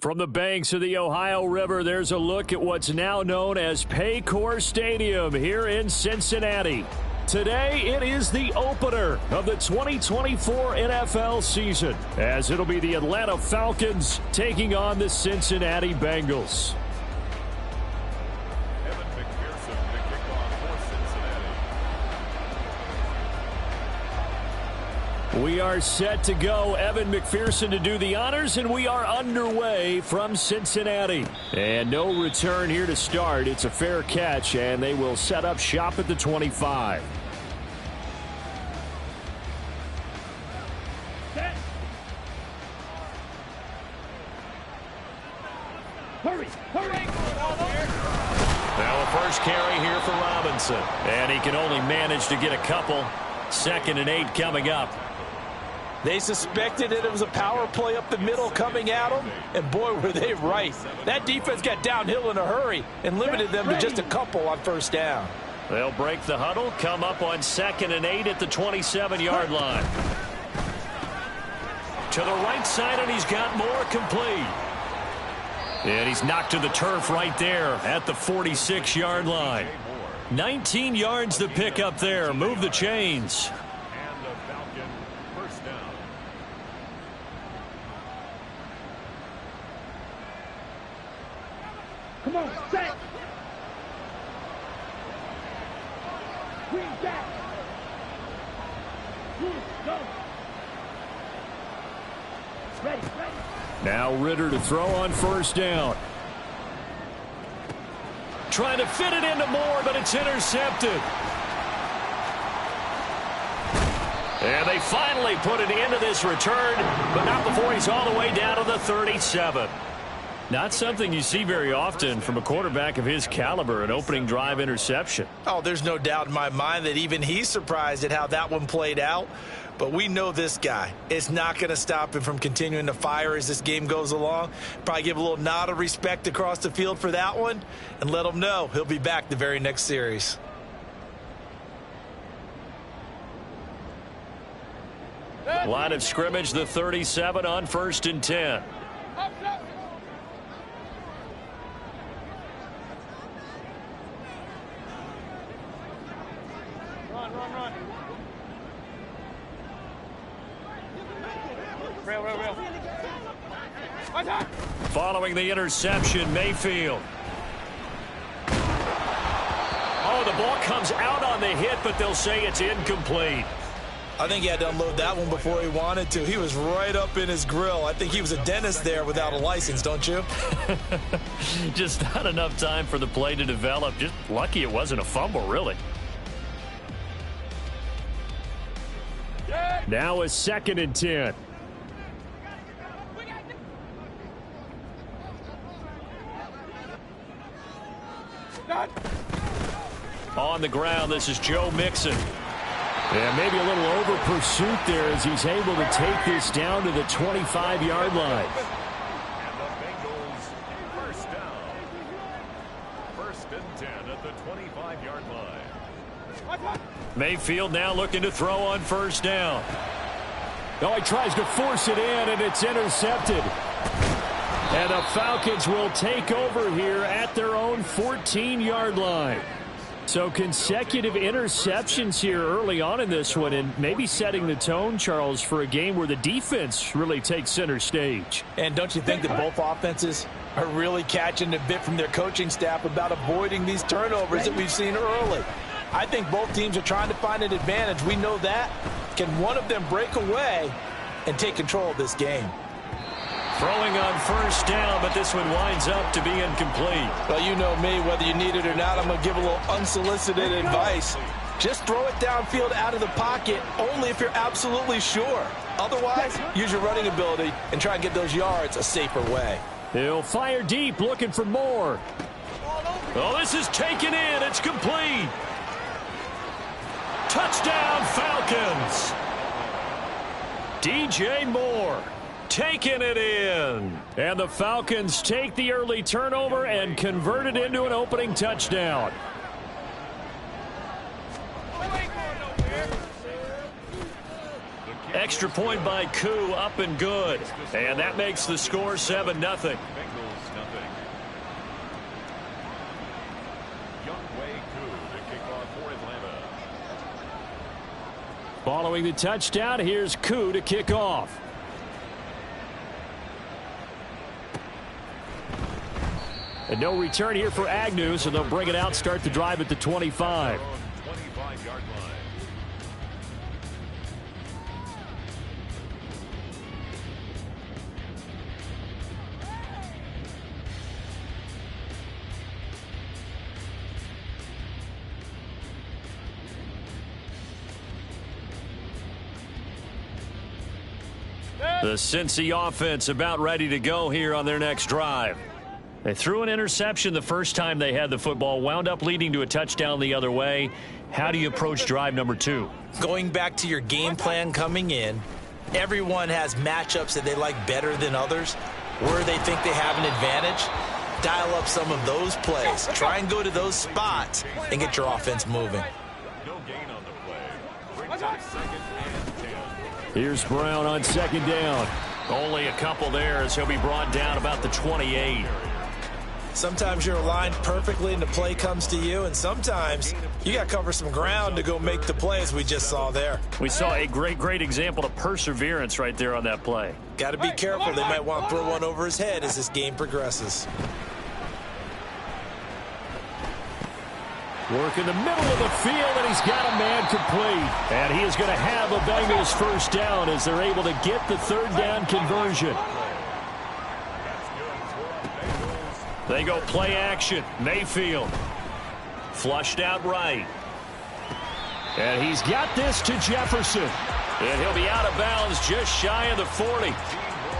From the banks of the Ohio River, there's a look at what's now known as Paycor Stadium here in Cincinnati. Today, it is the opener of the 2024 NFL season, as it'll be the Atlanta Falcons taking on the Cincinnati Bengals. We are set to go. Evan McPherson to do the honors, and we are underway from Cincinnati. And no return here to start. It's a fair catch, and they will set up shop at the 25. Hurry! Now a first carry here for Robinson. And he can only manage to get a couple. 2nd and 8 coming up. They suspected that it was a power play up the middle coming at them, and boy, were they right. That defense got downhill in a hurry and limited them to just a couple on first down. They'll break the huddle, come up on 2nd and 8 at the 27-yard line. To the right side, and he's got more complete. And he's knocked to the turf right there at the 46-yard line. 19 yards to pick up there. Move the chains. Come on, set! Green back! Go! Ready! Now Ritter to throw on first down. Trying to fit it into Moore, but it's intercepted. And they finally put an end to this return, but not before he's all the way down to the 37. Not something you see very often from a quarterback of his caliber, an opening drive interception. Oh, there's no doubt in my mind that even he's surprised at how that one played out. But we know this guy. It's not going to stop him from continuing to fire as this game goes along. Probably give a little nod of respect across the field for that one and let him know he'll be back the very next series. Line of scrimmage, the 37 on 1st and 10. Run. Real. Following the interception, Mayfield. Oh, the ball comes out on the hit, but they'll say it's incomplete. I think he had to unload that one before he wanted to. He was right up in his grill. I think he was a dentist there without a license, don't you? Just not enough time for the play to develop. Just lucky it wasn't a fumble, really. Now a 2nd and 10. On the ground, this is Joe Mixon. Yeah, maybe a little over pursuit there as he's able to take this down to the 25-yard line. And the Bengals first down. 1st and 10 at the 25-yard line. Mayfield now looking to throw on first down. Oh, he tries to force it in, and it's intercepted. And the Falcons will take over here at their own 14-yard line. So consecutive interceptions here early on in this one, and maybe setting the tone, Charles, for a game where the defense really takes center stage. And don't you think that both offenses are really catching a bit from their coaching staff about avoiding these turnovers that we've seen early? I think both teams are trying to find an advantage. We know that. Can one of them break away and take control of this game? Throwing on first down, but this one winds up to be incomplete. Well, you know me, whether you need it or not, I'm going to give a little unsolicited advice. Just throw it downfield out of the pocket, only if you're absolutely sure. Otherwise, use your running ability and try and get those yards a safer way. He'll fire deep, looking for more. Oh, this is taken in. It's complete. Touchdown, Falcons. DJ Moore taking it in. And the Falcons take the early turnover and convert it into an opening touchdown. The Extra point by Koo, up and good. And that makes the score 7-0. Bengals nothing. Following the touchdown, here's Koo to kick off. And no return here for Agnew, so they'll bring it out, start the drive at the 25. 25-yard line. The Cincy offense about ready to go here on their next drive. They threw an interception the first time they had the football, wound up leading to a touchdown the other way. How do you approach drive number 2? Going back to your game plan coming in, everyone has matchups that they like better than others, where they think they have an advantage. Dial up some of those plays. Try and go to those spots and get your offense moving. No gain on the play. Brings up 2nd and 10. Here's Brown on 2nd down. Only a couple there as he'll be brought down about the 28. Sometimes you're aligned perfectly and the play comes to you, and sometimes you got to cover some ground to go make the play, as we just saw there. We saw a great example of perseverance right there on that play. Got to be careful. They might want to throw one over his head as this game progresses. Work in the middle of the field, and he's got a man complete. And he is going to have a Bengals first down as they're able to get the 3rd down conversion. They go play action. Mayfield. Flushed out right. And he's got this to Jefferson. And he'll be out of bounds just shy of the 40.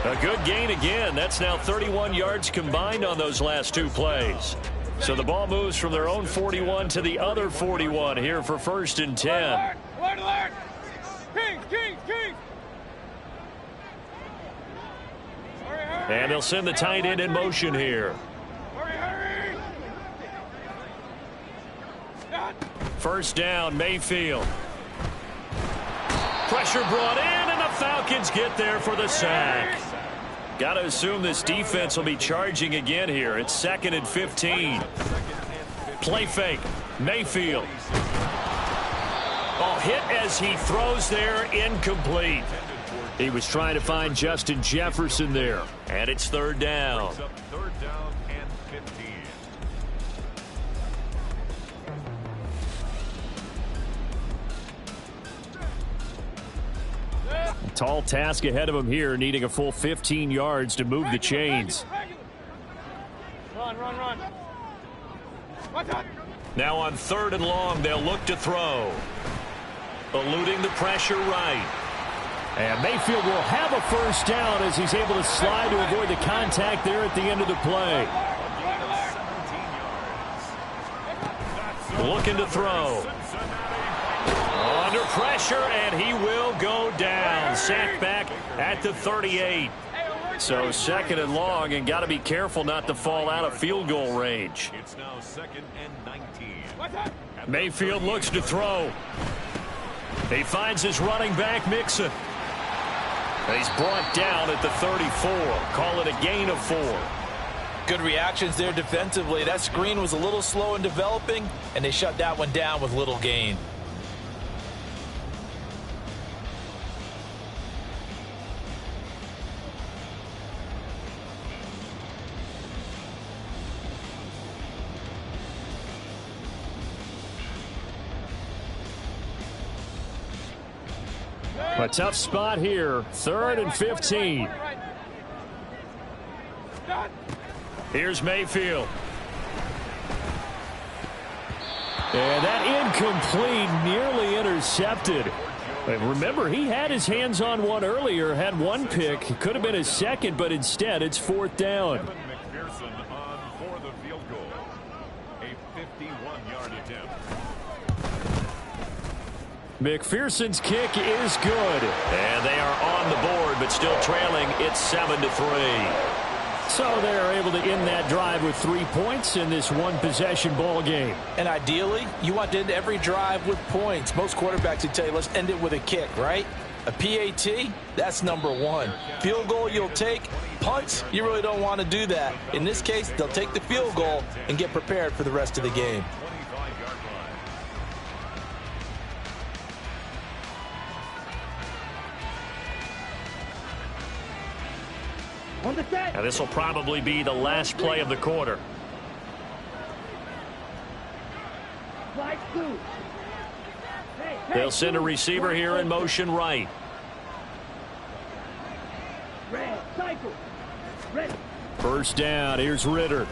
A good gain again. That's now 31 yards combined on those last 2 plays. So the ball moves from their own 41 to the other 41 here for 1st and 10. Alert! King! And they'll send the tight end in motion here. Hurry! 1st down, Mayfield. Pressure brought in, and the Falcons get there for the sack. Got to assume this defense will be charging again here. It's 2nd and 15. Play fake. Mayfield. Oh, hit as he throws there, incomplete. He was trying to find Justin Jefferson there. And it's 3rd down. 3rd down and 15. Tall task ahead of him here, needing a full 15 yards to move the chains. Run. Now on 3rd and long, they'll look to throw. Eluding the pressure right. And Mayfield will have a first down as he's able to slide to avoid the contact there at the end of the play. Looking to throw. Under pressure, and he will go down. Sacked back at the 38. So 2nd and long, and got to be careful not to fall out of field goal range. It's now 2nd and 19. Mayfield looks to throw. He finds his running back, Mixon. He's brought down at the 34. Call it a gain of 4. Good reactions there defensively. That screen was a little slow in developing, and they shut that one down with little gain. A tough spot here. 3rd and 15. Here's Mayfield. And that incomplete, nearly intercepted. And remember, he had his hands on one earlier, had one pick. Could have been his 2nd, but instead it's 4th down. McPherson on for the field goal. A 51-yard attempt. McPherson's kick is good. And they are on the board, but still trailing. It's 7-3. So they're able to end that drive with 3 points in this one-possession ball game. And ideally, you want to end every drive with points. Most quarterbacks would tell you, let's end it with a kick, right? A PAT, that's number one. Field goal you'll take. Punts, you really don't want to do that. In this case, they'll take the field goal and get prepared for the rest of the game. And this will probably be the last play of the quarter. They'll send a receiver here in motion right. First down, here's Ritter.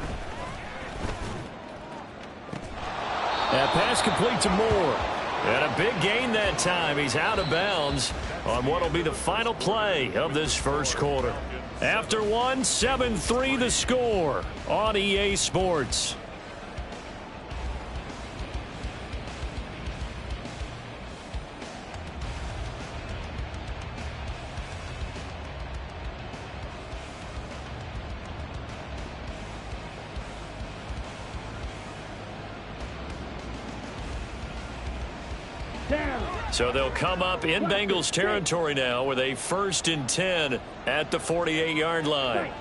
That pass complete to Moore. And a big gain that time. He's out of bounds on what will be the final play of this first quarter. After one, 7-3 the score on EA Sports. So they'll come up in Bengals territory now with a 1st and 10 at the 48-yard line.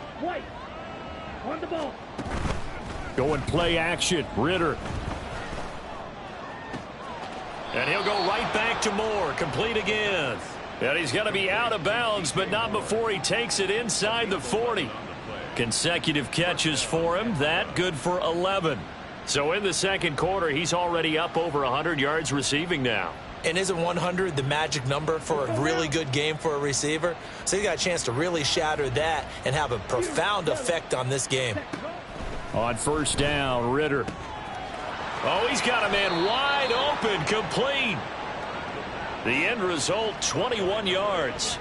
On the ball. Going play action, Ritter. And he'll go right back to Moore, complete again. And he's going to be out of bounds, but not before he takes it inside the 40. Consecutive catches for him, that good for 11. So in the second quarter, he's already up over 100 yards receiving now. And isn't 100 the magic number for a really good game for a receiver? So he got a chance to really shatter that and have a profound effect on this game. On first down, Ritter. Oh, he's got a man wide open, complete. The end result, 21 yards.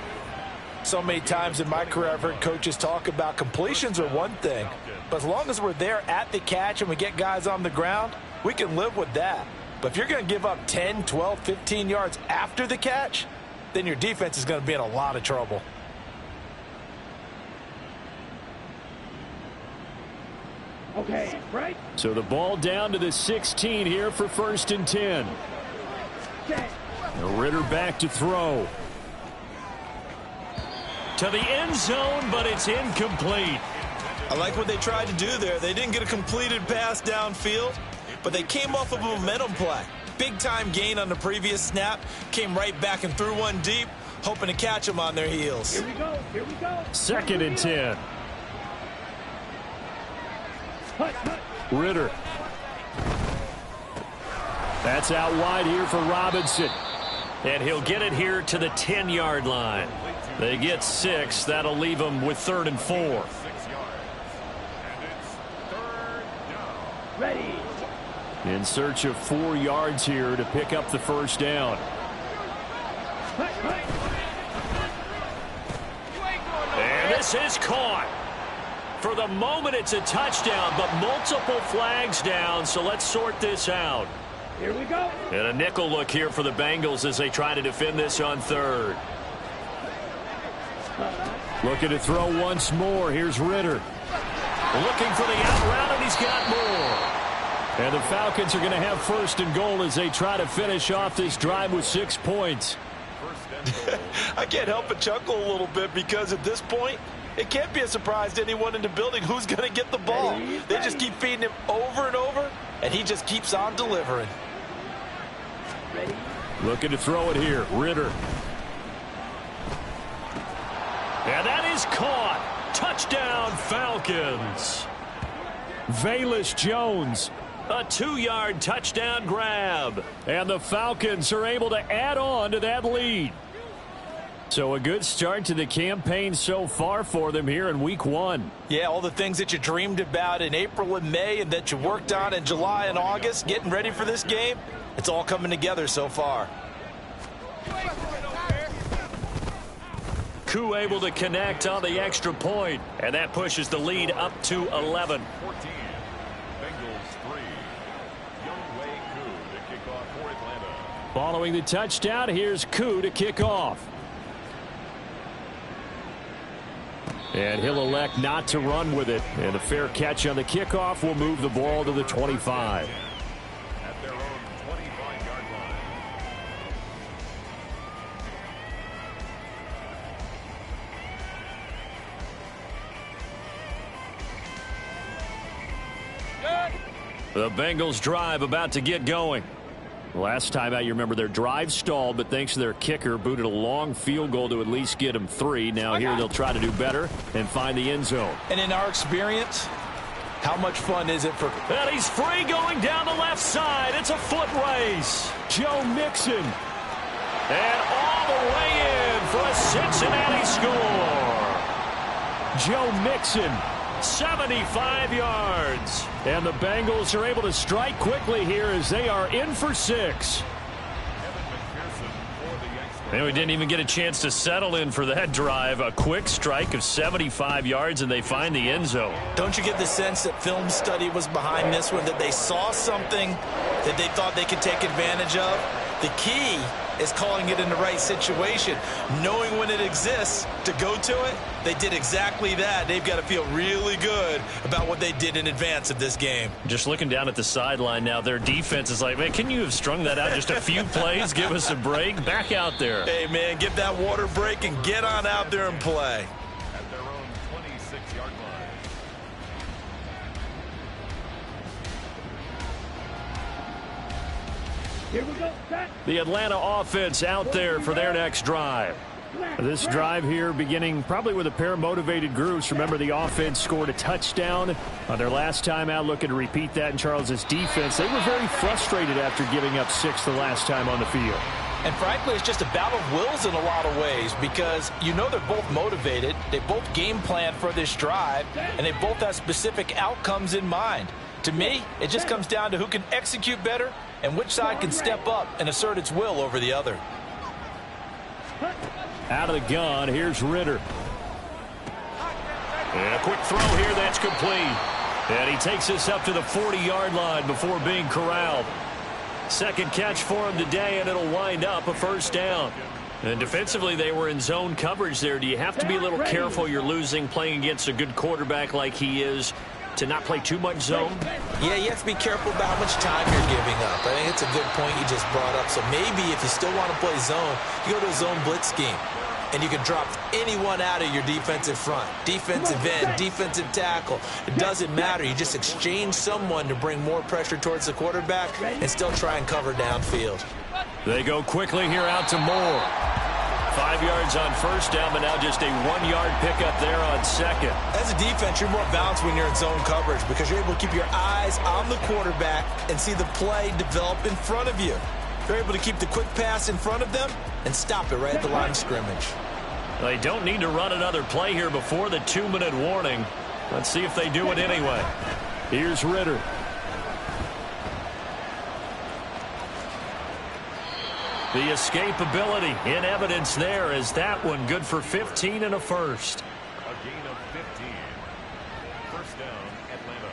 So many times in my career I've heard coaches talk about completions are one thing, but as long as we're there at the catch and we get guys on the ground, we can live with that. But if you're going to give up 10, 12, 15 yards after the catch, then your defense is going to be in a lot of trouble. Okay, right. So the ball down to the 16 here for 1st and 10. Ritter back to throw. To the end zone, but it's incomplete. I like what they tried to do there. They didn't get a completed pass downfield, but they came off of a momentum play. Big-time gain on the previous snap. Came right back and threw one deep, hoping to catch them on their heels. Here we go. Here we go. 2nd and 10. Ritter. That's out wide here for Robinson. And he'll get it here to the 10-yard line. They get 6. That'll leave them with 3rd and 4. Ready. In search of 4 yards here to pick up the first down. And this is caught. For the moment, it's a touchdown, but multiple flags down, so let's sort this out. Here we go. And a nickel look here for the Bengals as they try to defend this on 3rd. Looking to throw once more. Here's Ritter. Looking for the out route, and he's got more. And the Falcons are going to have 1st and goal as they try to finish off this drive with 6 points. I can't help but chuckle a little bit because at this point, it can't be a surprise to anyone in the building who's going to get the ball. They just keep feeding him over and over, and he just keeps on delivering. Looking to throw it here. Ritter. And that is caught. Touchdown, Falcons. Velus Jones. A 2-yard touchdown grab. And the Falcons are able to add on to that lead. So a good start to the campaign so far for them here in week 1. Yeah, all the things that you dreamed about in April and May and that you worked on in July and August, getting ready for this game, it's all coming together so far. Koo able to connect on the extra point, and that pushes the lead up to 11. 14. Bengals 3. Younghoe Koo to kick off for Atlanta. Following the touchdown, here's Koo to kick off. And he'll elect not to run with it. And a fair catch on the kickoff will move the ball to the 25. At their own 25-yard line. The Bengals drive about to get going. Last time out, you remember their drive stalled, but thanks to their kicker, booted a long field goal to at least get them 3. Now here they'll try to do better and find the end zone. And in our experience, how much fun is it for... And he's free going down the left side. It's a foot race. Joe Mixon. And all the way in for a Cincinnati score. Joe Mixon, 75 yards. And the Bengals are able to strike quickly here as they are in for 6. And we didn't even get a chance to settle in for that drive. A quick strike of 75 yards, and they find the end zone. Don't you get the sense that film study was behind this one, that they saw something that they thought they could take advantage of? The key is calling it in the right situation, knowing when it exists to go to it. They did exactly that. They've got to feel really good about what they did in advance of this game. Just looking down at the sideline now, their defense is like, man, can you have strung that out just a few plays? Give us a break. Back out there. Hey, man, get that water break and get on out there and play. At their own 26-yard line. Here we go. Set. The Atlanta offense out there for their next drive. This drive here beginning probably with a pair of motivated groups. Remember, the offense scored a touchdown on their last time out. Looking to repeat that in Charles's defense. They were very frustrated after giving up 6 the last time on the field. And frankly, it's just a battle of wills in a lot of ways because you know they're both motivated. They both game plan for this drive, and they both have specific outcomes in mind. To me, it just comes down to who can execute better and which side can step up and assert its will over the other. Out of the gun, here's Ritter. And a quick throw here, that's complete. And he takes us up to the 40-yard line before being corralled. Second catch for him today, and it'll wind up a first down. And defensively, they were in zone coverage there. Do you have to be a little careful you're losing playing against a good quarterback like he is to not play too much zone? Yeah, you have to be careful about how much time you're giving up. I think it's a good point you just brought up. So maybe if you still want to play zone, you go to a zone blitz scheme. And you can drop anyone out of your defensive front. Defensive end, defensive tackle. It doesn't matter. You just exchange someone to bring more pressure towards the quarterback and still try and cover downfield. They go quickly here out to Moore. 5 yards on first down, but now just a 1-yard pickup there on second. As a defense, you're more balanced when you're in zone coverage because you're able to keep your eyes on the quarterback and see the play develop in front of you. They're able to keep the quick pass in front of them and stop it right at the line of scrimmage. They don't need to run another play here before the 2-minute warning. Let's see if they do it anyway. Here's Ritter. The escapability in evidence there is that one good for 15 and a first. A gain of 15. First down, Atlanta.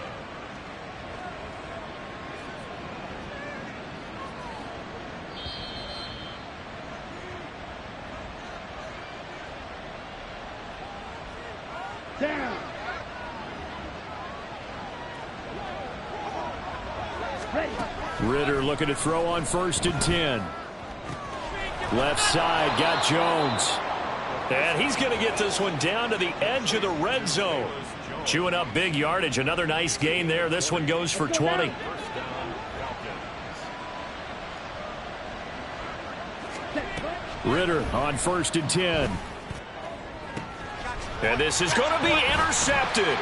Down. Ready. Ritter looking to throw on 1st and 10. Left side, got Jones. And he's going to get this one down to the edge of the red zone. Chewing up big yardage. Another nice gain there. This one goes for 20. Ritter on 1st and 10. And this is going to be intercepted.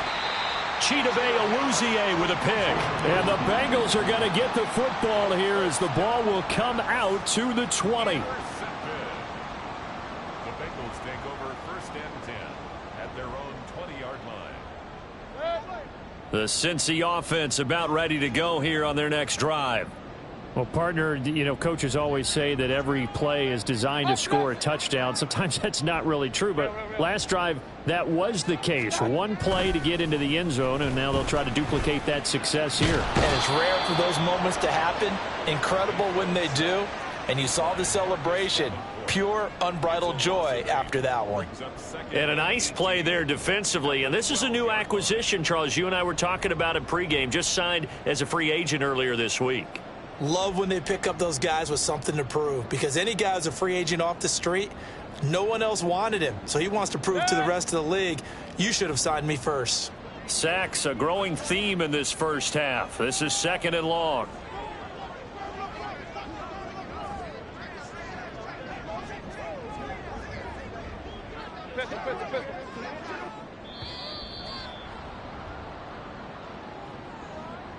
Chidobe Awuzie with a pick. And the Bengals are going to get the football here as the ball will come out to the 20. The Bengals take over 1st and 10 at their own 20-yard line. The Cincy offense about ready to go here on their next drive. Well, partner, you know, coaches always say that every play is designed to score a touchdown. Sometimes that's not really true, but last drive, that was the case. One play to get into the end zone, and now they'll try to duplicate that success here. And it's rare for those moments to happen. Incredible when they do. And you saw the celebration. Pure, unbridled joy after that one. And a nice play there defensively. And this is a new acquisition, Charles. You and I were talking about it pregame. Just signed as a free agent earlier this week. Love when they pick up those guys with something to prove, because any guy who's a free agent off the street, no one else wanted him. So he wants to prove to the rest of the league, you should have signed me first. Sacks a growing theme in this first half. This is 2nd and long.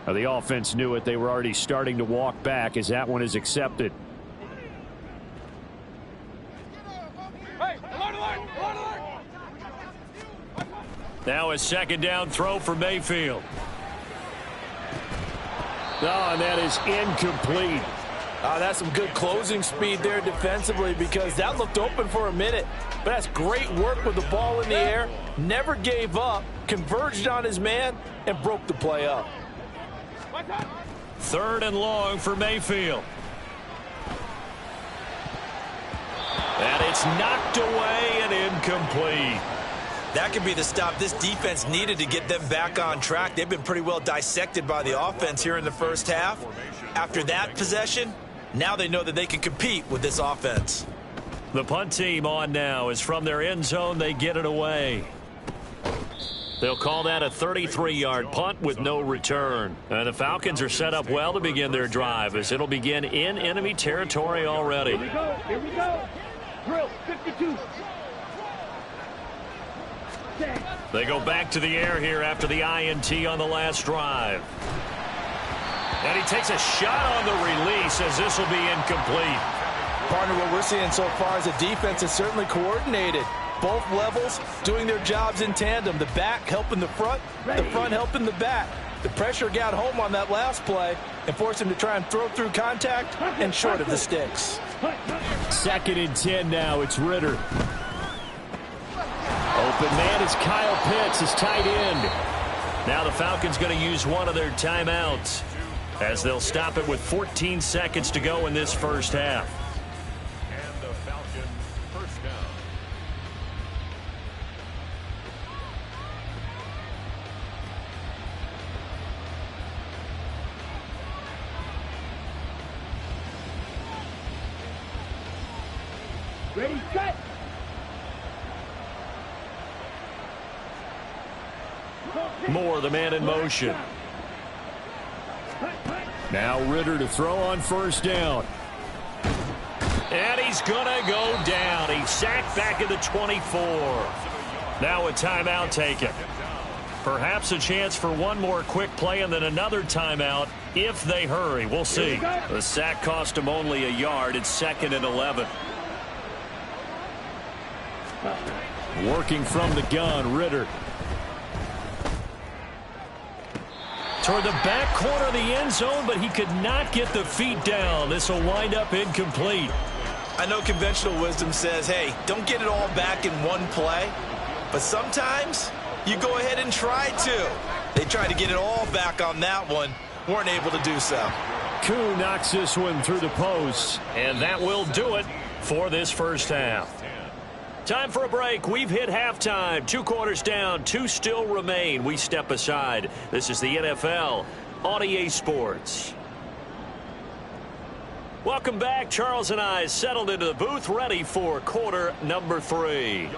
The offense knew it. They were already starting to walk back as that one is accepted. Now a 2nd down throw for Mayfield. Oh, and that is incomplete. That's some good closing speed there defensively, because that looked open for a minute. But that's great work with the ball in the air. Never gave up, converged on his man, and broke the play up. 3rd and long for Mayfield. And it's knocked away and incomplete. That could be the stop this defense needed to get them back on track. They've been pretty well dissected by the offense here in the first half. After that possession, now they know that they can compete with this offense. The punt team on now is from their end zone. They get it away. They'll call that a 33-yard punt with no return. And the Falcons are set up well to begin their drive, as it'll begin in enemy territory already. Here we go. Here we go. Drill 52. They go back to the air here after the INT on the last drive. And he takes a shot on the release, as this will be incomplete. Partner, what we're seeing so far is the defense is certainly coordinated. Both levels doing their jobs in tandem. The back helping the front helping the back. The pressure got home on that last play and forced him to try and throw through contact and short of the sticks. 2nd and 10 now. It's Ritter. Open man is Kyle Pitts, his tight end. Now the Falcons going to use one of their timeouts, as they'll stop it with 14 seconds to go in this first half. And the Falcons first down. Ready, set. Moore, the man in motion. Now Ritter to throw on 1st down. And he's going to go down. He's sacked back at the 24. Now a timeout taken. Perhaps a chance for one more quick play and then another timeout if they hurry. We'll see. The sack cost him only a yard. It's 2nd and 11. Working from the gun, Ritter. Toward the back corner of the end zone, but he could not get the feet down. This will wind up incomplete. I know conventional wisdom says, hey, don't get it all back in one play. But sometimes you go ahead and try to. They tried to get it all back on that one. Weren't able to do so. Koo knocks this one through the post. And that will do it for this first half. Time for a break. We've hit halftime. 2 quarters down. 2 still remain. We step aside. This is the NFL on EA Sports. Welcome back. Charles and I settled into the booth, ready for quarter number 3.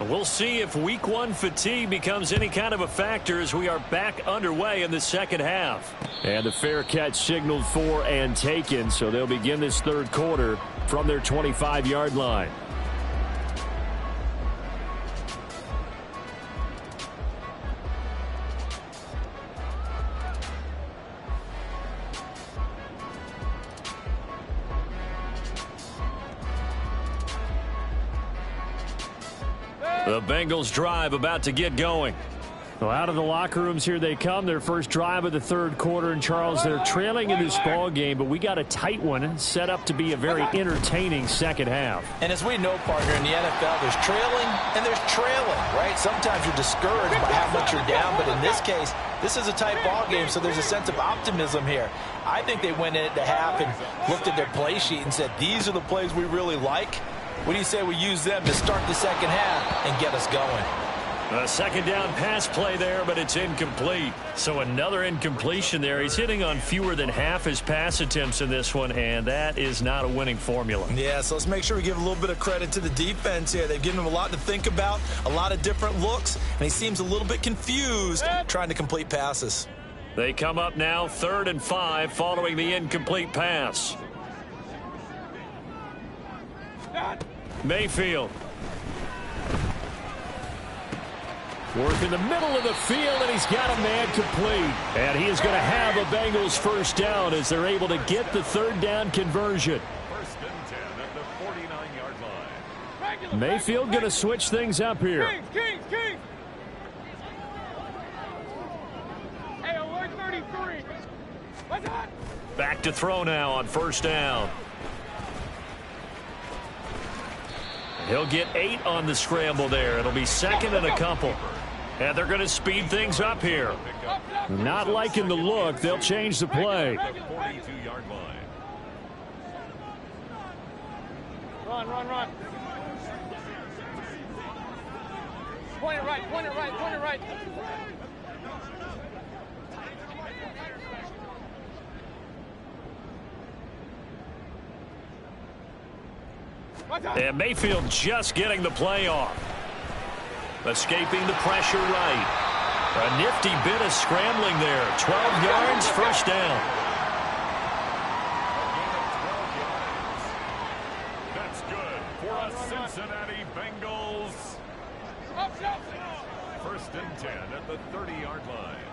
We'll see if week 1 fatigue becomes any kind of a factor as we are back underway in the second half. And the fair catch signaled for and taken, so they'll begin this 3rd quarter from their 25-yard line. The Bengals drive about to get going. Well, out of the locker rooms here they come. Their first drive of the 3rd quarter. And, Charles, they're trailing in this ball game, but we got a tight one set up to be a very entertaining second half. And as we know, partner, in the NFL, there's trailing and there's trailing, right? Sometimes you're discouraged by how much you're down, but in this case, this is a tight ball game, so there's a sense of optimism here. I think they went into half and looked at their play sheet and said, these are the plays we really like. What do you say we use them to start the second half and get us going? A second down pass play there, but it's incomplete. So another incompletion there. He's hitting on fewer than half his pass attempts in this one, and that is not a winning formula. Yeah, so let's make sure we give a little bit of credit to the defense here. They've given him a lot to think about, a lot of different looks, and he seems a little bit confused trying to complete passes. They come up now 3rd and 5 following the incomplete pass. Mayfield. Work in the middle of the field, and he's got a man complete. And he is going to have a Bengals first down as they're able to get the 3rd down conversion. 1st and 10 at the 49-yard line. Mayfield going to switch things up here. Kings. Hey, alert 33. What's that? Back to throw now on 1st down. He'll get 8 on the scramble there. It'll be 2nd and a couple. And they're going to speed things up here. Not liking the look. They'll change the play. 42-yard line. Run. Point it right. And Mayfield just getting the play off. Escaping the pressure right. A nifty bit of scrambling there. 12 yards, first down. That's good for a Cincinnati Bengals. 1st and 10 at the 30-yard line.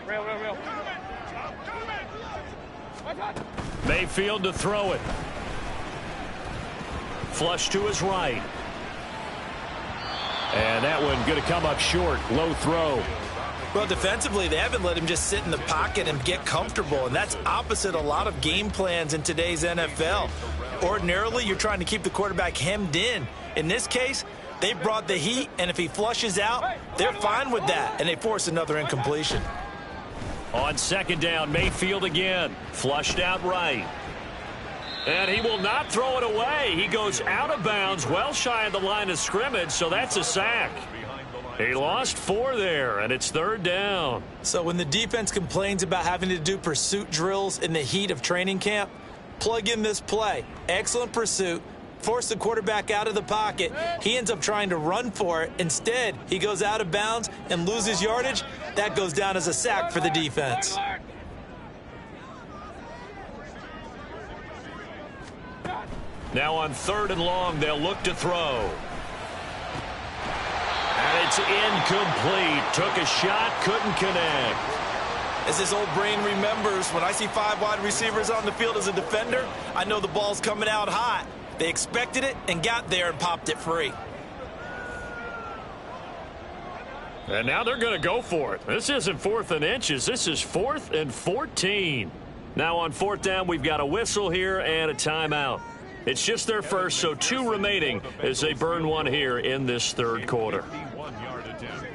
Real. Mayfield to throw it. Flush to his right. And that one going to come up short. Low throw. Well, defensively, they haven't let him just sit in the pocket and get comfortable, and that's opposite a lot of game plans in today's NFL. Ordinarily, you're trying to keep the quarterback hemmed in. In this case, they brought the heat, and if he flushes out, they're fine with that, and they force another incompletion. On 2nd down, Mayfield again. Flushed out right. And he will not throw it away. He goes out of bounds, well shy of the line of scrimmage, so that's a sack. He lost 4 there, and it's 3rd down. So when the defense complains about having to do pursuit drills in the heat of training camp, plug in this play. Excellent pursuit. Force the quarterback out of the pocket. He ends up trying to run for it. Instead, he goes out of bounds and loses yardage. That goes down as a sack for the defense. Now on 3rd and long, they'll look to throw. And it's incomplete. Took a shot, couldn't connect. As his old brain remembers, when I see 5 wide receivers on the field as a defender, I know the ball's coming out hot. They expected it and got there and popped it free. And now they're going to go for it. This isn't 4th and inches. This is 4th and 14. Now on 4th down, we've got a whistle here and a timeout. It's just their first, so 2 remaining as they burn one here in this 3rd quarter. 51-yard attempt.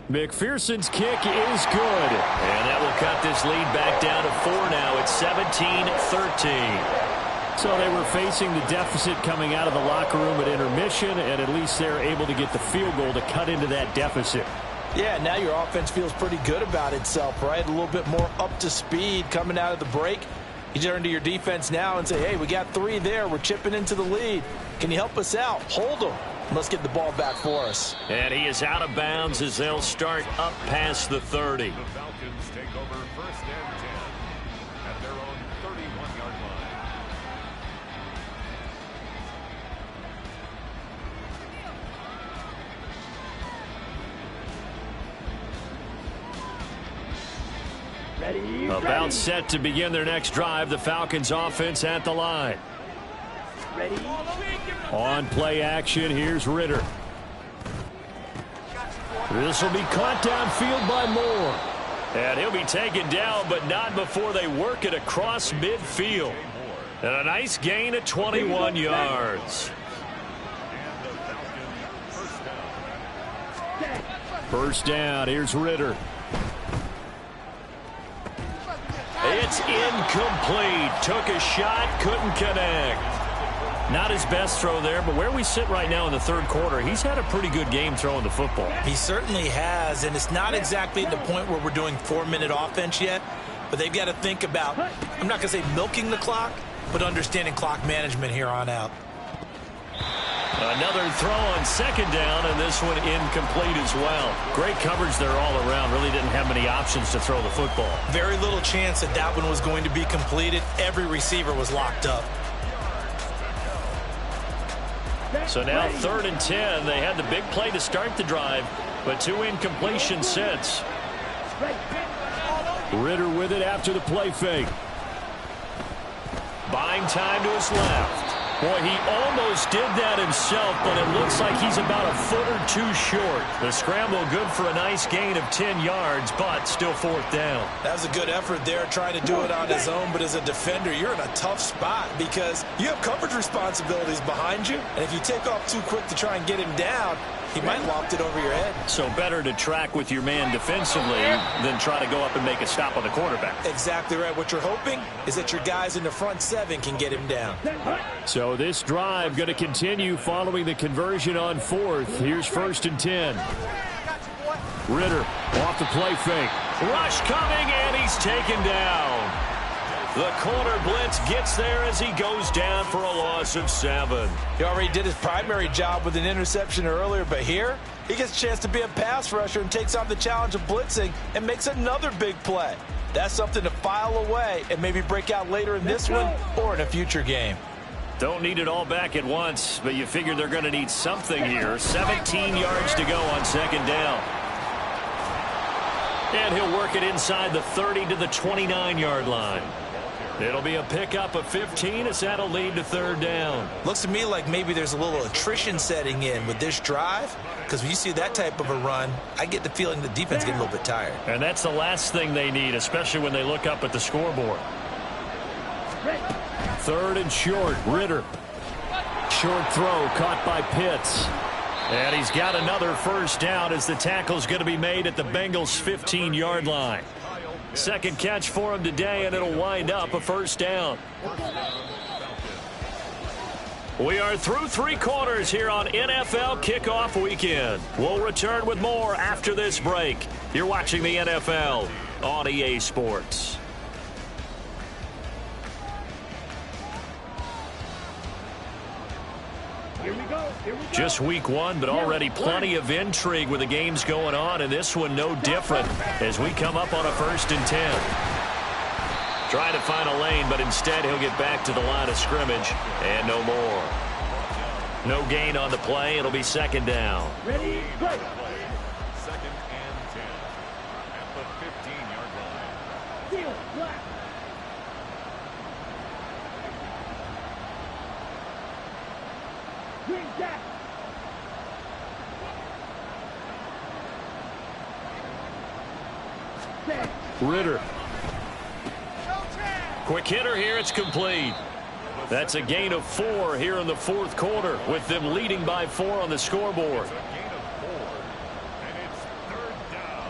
McPherson's kick is good. And that will cut this lead back down to 4 now. It's 17-13. So they were facing the deficit coming out of the locker room at intermission, and at least they're able to get the field goal to cut into that deficit. Yeah, now your offense feels pretty good about itself, right? A little bit more up to speed coming out of the break. You turn to your defense now and say, hey, we got 3 there. We're chipping into the lead. Can you help us out? Hold them. Let's get the ball back for us. And he is out of bounds as they'll start up past the 30. The Falcons take over 1st and 10 at their own 31-yard line. About set to begin their next drive. The Falcons offense at the line. Ready? On play action, here's Ritter. This will be caught downfield by Moore. And he'll be taken down, but not before they work it across midfield. And a nice gain of 21 yards. First down, here's Ritter. It's incomplete. Took a shot, couldn't connect. Not his best throw there, but where we sit right now in the third quarter, he's had a pretty good game throwing the football. He certainly has, and it's not exactly at the point where we're doing 4-minute offense yet, but they've got to think about, I'm not going to say milking the clock, but understanding clock management here on out. Another throw on second down, and this one incomplete as well. Great coverage there all around. Really didn't have many options to throw the football. Very little chance that that one was going to be completed. Every receiver was locked up. So now 3rd and 10. They had the big play to start the drive, but 2 incompletions since. Ritter with it after the play fake. Buying time to his left. Boy, he almost did that himself, but it looks like he's about a foot or 2 short. The scramble good for a nice gain of 10 yards, but still 4th down. That was a good effort there, trying to do it on his own, but as a defender, you're in a tough spot because you have coverage responsibilities behind you, and if you take off too quick to try and get him down, he might loft it over your head. So better to track with your man defensively than try to go up and make a stop on the quarterback. Exactly right. What you're hoping is that your guys in the front 7 can get him down. So this drive going to continue following the conversion on 4th. Here's 1st and 10. Ritter off the play fake. Rush coming, and he's taken down. The corner blitz gets there as he goes down for a loss of 7. He already did his primary job with an interception earlier, but here he gets a chance to be a pass rusher and takes on the challenge of blitzing and makes another big play. That's something to file away and maybe break out later in this one or in a future game. Don't need it all back at once, but you figure they're going to need something here. 17 yards to go on 2nd down. And he'll work it inside the 30 to the 29-yard line. It'll be a pickup of 15 as that'll lead to 3rd down. Looks to me like maybe there's a little attrition setting in with this drive, because when you see that type of a run, I get the feeling the defense getting a little bit tired. And that's the last thing they need, especially when they look up at the scoreboard. 3rd and short, Ritter. Short throw caught by Pitts. And he's got another 1st down as the tackle's going to be made at the Bengals' 15-yard line. 2nd catch for him today, and it'll wind up a 1st down. We are through 3 quarters here on NFL Kickoff Weekend. We'll return with more after this break. You're watching the NFL on EA Sports. Just week 1, but already plenty of intrigue with the games going on, and this one no different as we come up on a 1st and 10. Trying to find a lane, but instead he'll get back to the line of scrimmage and no more. No gain on the play. It'll be 2nd down. Ready, go. 2nd and 10 at the 15-yard line. Field, black. Green jack. Ritter. Quick hitter here. It's complete. That's a gain of 4 here in the 4th quarter, with them leading by 4 on the scoreboard. It's a gain of 4, and it's 3rd down.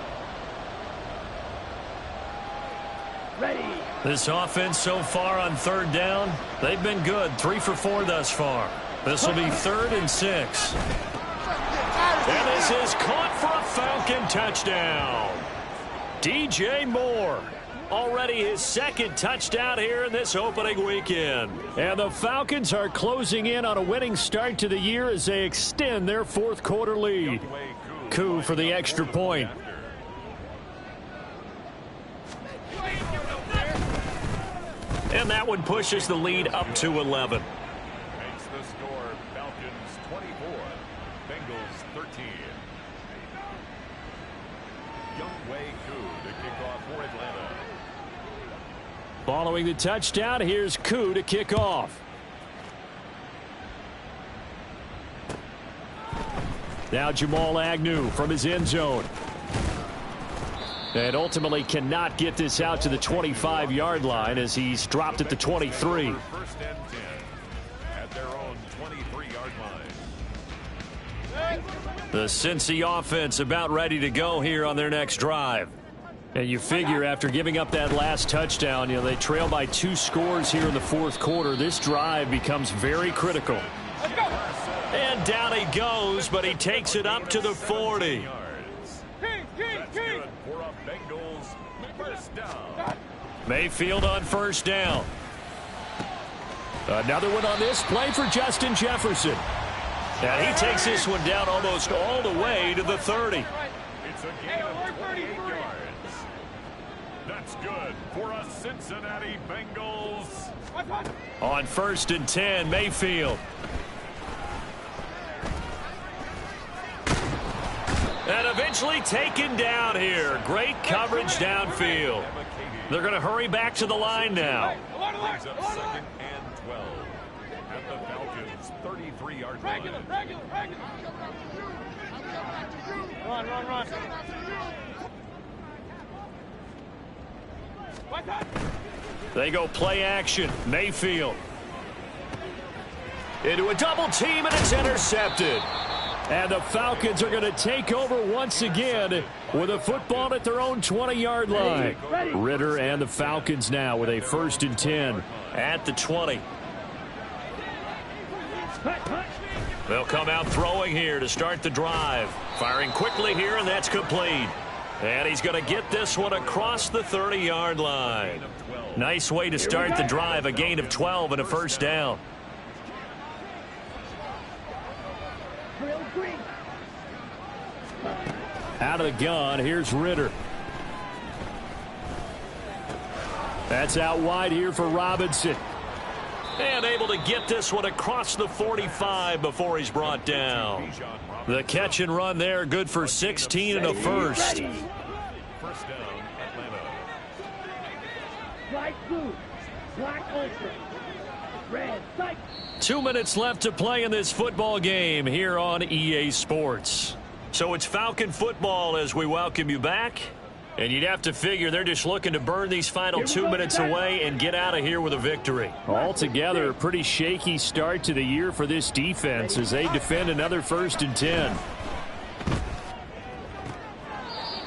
Ready. This offense so far on 3rd down, they've been good. 3 for 4 thus far. This will be 3rd and 6. And this is caught for a Falcon touchdown. DJ Moore. Already his 2nd touchdown here in this opening weekend. And the Falcons are closing in on a winning start to the year as they extend their 4th quarter lead. Koo for the extra point. And that one pushes the lead up to 11. Makes the score Falcons 24, Bengals 13. Younghoe Koo to kick off for Atlanta. Following the touchdown, here's Koo to kick off. Now Jamal Agnew from his end zone. And ultimately cannot get this out to the 25-yard line as he's dropped at the 23. 1st and 10 at their own 23-yard line. The Cincy offense about ready to go here on their next drive. And you figure after giving up that last touchdown, they trail by 2 scores here in the fourth quarter. This drive becomes very critical. Let's go. And down he goes, but he takes it up to the 40. That's good for a Bengals first down. Mayfield on first down. Another one on this play for Justin Jefferson. And he takes this one down almost all the way to the 30. It's a gain of 28 yards. That's good for a Cincinnati Bengals. On first and 10, Mayfield. And eventually taken down here. Great coverage downfield. They're going to hurry back to the line now. Brings up 2nd and 12 at the Falcons' 33-yard line. Run. They go play action. Mayfield. Into a double team, and it's intercepted. And the Falcons are going to take over once again with a football at their own 20-yard line. Ritter and the Falcons now with a 1st and 10 at the 20. They'll come out throwing here to start the drive. Firing quickly here, and that's complete. And he's going to get this one across the 30-yard line. Nice way to start the drive, a gain of 12 and a 1st down. Out of the gun, here's Ritter. That's out wide here for Robinson. And able to get this one across the 45 before he's brought down. The catch and run there, good for 16 and a 1st. First down, Atlanta. Light blue, black ultra, red, sight. 2 minutes left to play in this football game here on EA Sports. So it's Falcon football as we welcome you back. And you'd have to figure they're just looking to burn these final 2 minutes away and get out of here with a victory. Altogether, a pretty shaky start to the year for this defense as they defend another 1st and 10.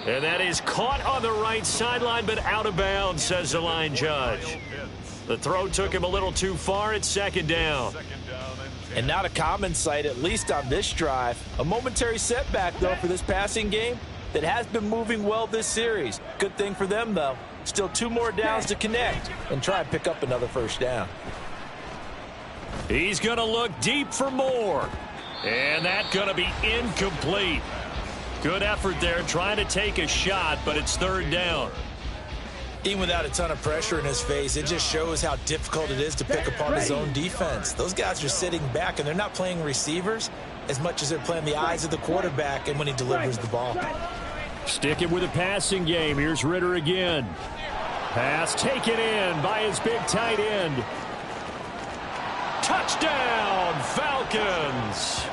And that is caught on the right sideline, but out of bounds, says the line judge. The throw took him a little too far. It's 2nd down. And not a common sight, at least on this drive. A momentary setback, though, for this passing game that has been moving well this series. Good thing for them, though. Still 2 more downs to connect and try and pick up another 1st down. He's going to look deep for more. And that's going to be incomplete. Good effort there trying to take a shot, but it's 3rd down. Even without a ton of pressure in his face, it just shows how difficult it is to pick apart his own defense. Those guys are sitting back, and they're not playing receivers as much as they're playing the eyes of the quarterback and when he delivers the ball. Sticking with a passing game. Here's Ritter again. Pass taken in by his big tight end. Touchdown, Falcons.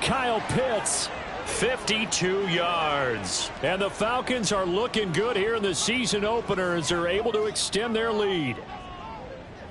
Kyle Pitts, 52 yards. And the Falcons are looking good here in the season opener as they're able to extend their lead.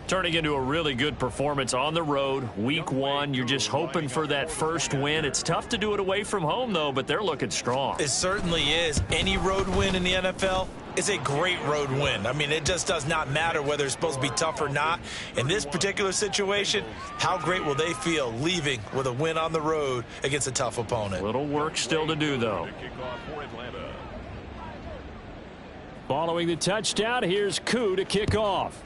Turning into a really good performance on the road. Week 1, you're just hoping for that first win. It's tough to do it away from home, though, but they're looking strong. It certainly is. Any road win in the NFL is a great road win. I mean, it just does not matter whether it's supposed to be tough or not. In this particular situation, how great will they feel leaving with a win on the road against a tough opponent? Little work still to do, though. Following the touchdown, here's Koo to kick off.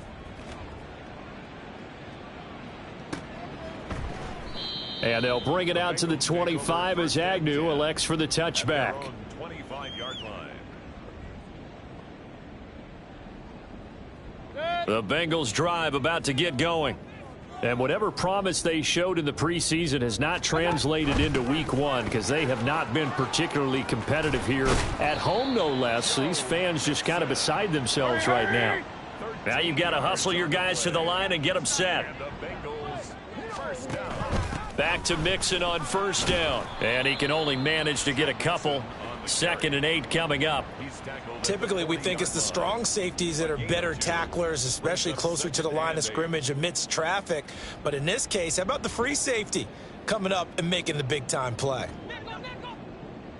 And they'll bring it out to the 25 as Agnew elects for the touchback. 25-yard line. The Bengals drive about to get going. And whatever promise they showed in the preseason has not translated into week 1 because they have not been particularly competitive here at home, no less. These fans just kind of beside themselves right now. Now you've got to hustle your guys to the line and get them set. Back to Mixon on first down. And he can only manage to get a couple. 2nd and 8 coming up. Typically, we think it's the strong safeties that are better tacklers, especially closer to the line of scrimmage amidst traffic. But in this case, how about the free safety coming up and making the big-time play?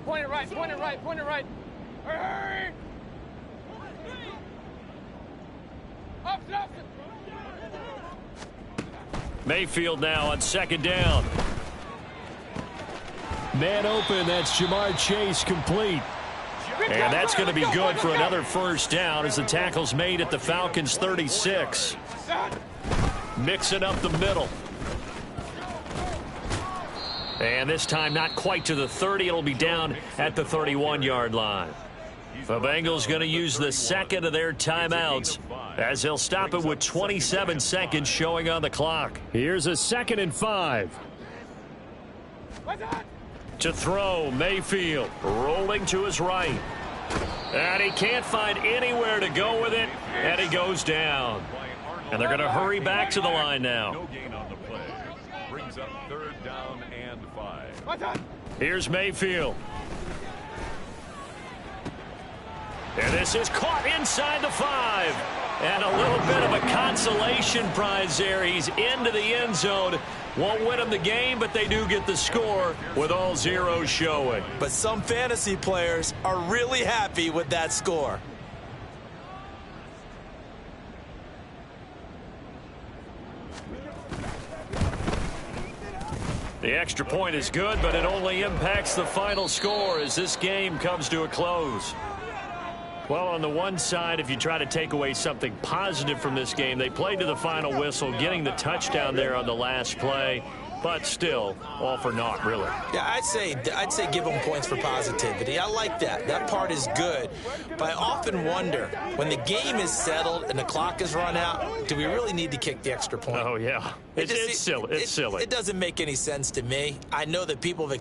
Point it right, point it right, point it right. Hurry! Mayfield now on second down. Man open, that's Jamar Chase complete. And that's going to be good for another first down as the tackle's made at the Falcons 36. Mixing up the middle. And this time not quite to the 30. It'll be down at the 31-yard line. The Bengals going to use the second of their timeouts as they'll stop it with 27 seconds showing on the clock. Here's a 2nd and 5. To throw, Mayfield rolling to his right. And he can't find anywhere to go with it, and he goes down. And they're going to hurry back to the line now. No gain on the play. Brings up 3rd down and 5. Here's Mayfield. And this is caught inside the 5. And a little bit of a consolation prize there. He's into the end zone. Won't win them the game, but they do get the score with all zeros showing. But some fantasy players are really happy with that score. The extra point is good, but it only impacts the final score as this game comes to a close. Well, on the one side, if you try to take away something positive from this game, they played to the final whistle, getting the touchdown there on the last play, but still, all for naught, really. Yeah, I'd say give them points for positivity. I like that. That part is good. But I often wonder, when the game is settled and the clock is run out, do we really need to kick the extra point? Oh, yeah. It's silly. It's silly. It doesn't make any sense to me. I know that people have